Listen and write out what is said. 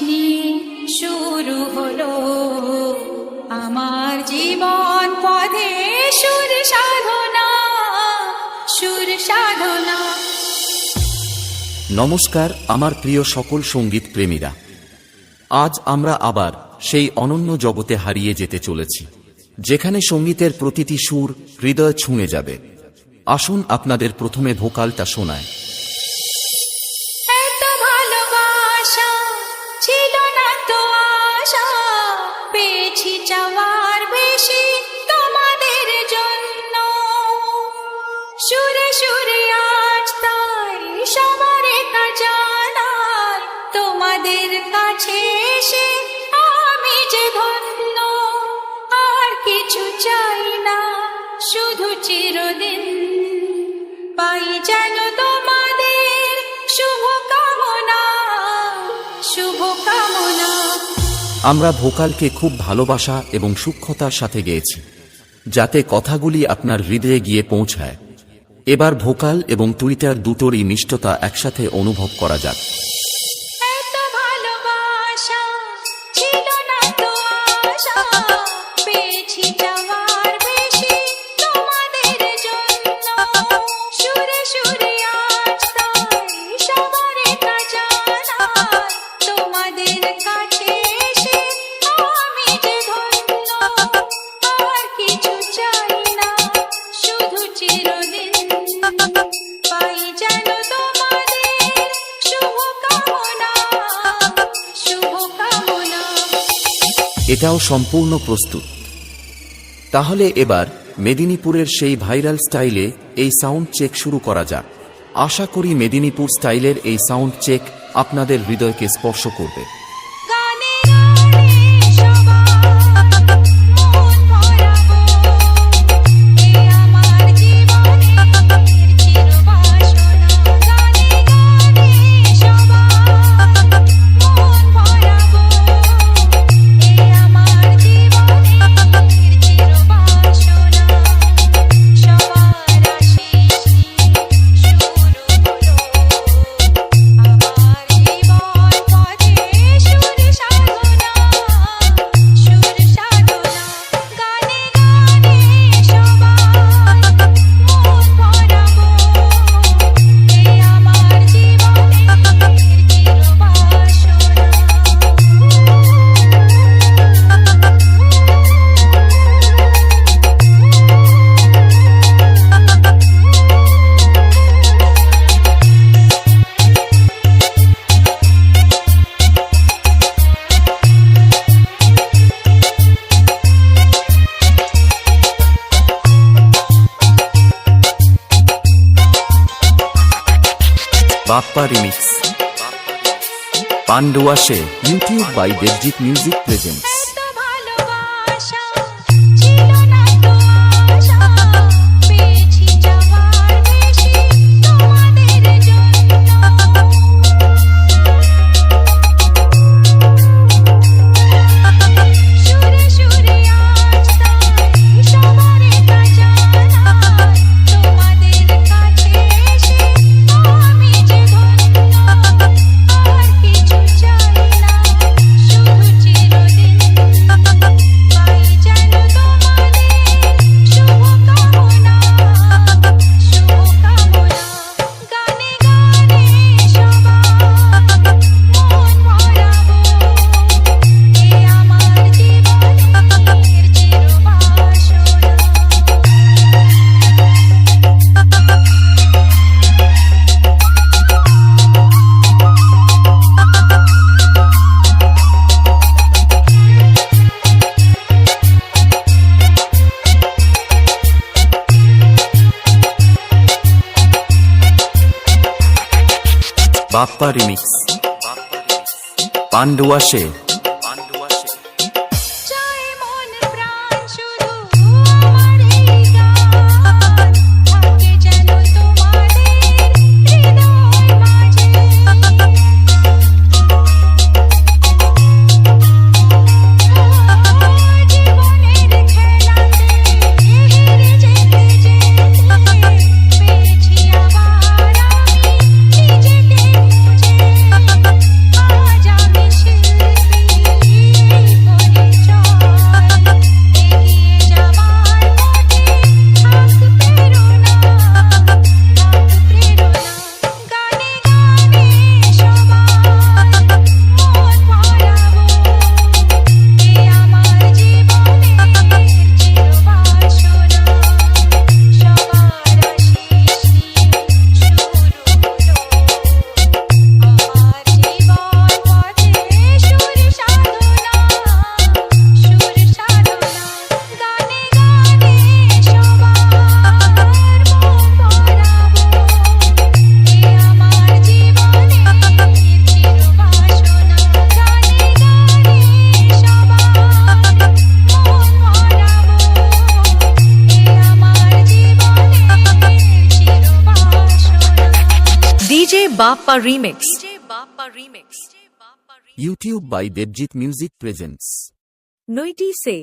নিয়ে শুরু হলো আমার জীবন পথে সুর সাধনা, সুর সাধনা। নমস্কার আমার প্রিয় সকল সঙ্গীত প্রেমীরা, আজ আমরা আবার সেই অনন্য জগতে হারিয়ে যেতে চলেছি, যেখানে সঙ্গীতের প্রতিটি সুর হৃদয় ছুঁয়ে যাবে। আসুন আপনাদের প্রথমে ভোকালটা শোনায়। এত ভালোবাসা ছিল না তো আশা, পেয়েছি চাওয়ার বেশি তোমাদের জন্য। সুরে সুরে আজ তাই সবার জানাই, তোমাদের কাছে এসে আমি যে ধন্য। আর কিছু চাই না, শুধু চিরদিন পাই যেন তোমাদের শুভ কামনা, শুভ কামনা। আমরা ভোকালকে খুব ভালোবাসা এবং সূক্ষ্মতার সাথে গেয়েছি, যাতে কথাগুলি আপনার হৃদয়ে গিয়ে পৌঁছায়। এবার ভোকাল এবং টুইটার দুটোরই মিষ্টতা একসাথে অনুভব করা যাক। এত ভালোবাসা ছিল না তো আশা, পেয়েছি চাওয়ার বেশি তোমাদের জন্য। সুরে সুরে আজ তাই সবার জানাই, তোমাদের কাছে এসে আমি যে ধন্য। আর কিছু চাই না, শুধু চিরদিন পাই যেন তোমাদের শুভ কামনা, শুভ কামনা। এটাও সম্পূর্ণ প্রস্তুত। তাহলে এবার মেদিনীপুরের সেই ভাইরাল স্টাইলে এই সাউন্ড চেক শুরু করা যাক। আশা করি মেদিনীপুর স্টাইলের এই সাউন্ড চেক আপনাদের হৃদয়কে স্পর্শ করবে। গানে গানে সবার মন ভরাবো, এ আমার জীবনের চিরবাসনা। গানে গানে সবার মন ভরাবো, এ আমার জীবনের চিরবাসনা। সবার আশিস নিয়ে শুরু হলো আমার জীবন পথে সুর সাধনা, সুর সাধনা। গানে গানে সবার মন ভরাবো, এ আমার জীবনের বাপ্পা রিমিক্স পান্ডুয়াশে, YouTube by Debjit music presents. এত ভালোবাসা ছিল না তো আশা, পেয়েছি চাওয়ার বেশি তোমাদের জন্য। সুরে সুরে আজ তাই সবার জানাই, তোমাদের কাছে এসে আমি যে ধন্য। আর কিছু চাই না, শুধু চিরদিন পাই যেন তোমাদের শুভ কামনা, শুভ কামনা। গানে গানে সবার মন ভরাবো, এ আমার জীবনের চিরবাসনা। বাপ্পা রিমিক্স পান্ডুয়াশে। চাই মন প্রাণ শুধু আমার এই গান, থাকে যেন তোমাদের হৃদয় মাঝে। জীবনের খেলাতে হেরে যেতে যেতে পেয়েছি আবার আমি নিজেকে খুঁজে। আজ আমি সেই DJ Bappa remix YouTube by Debjit music presents নইটি সে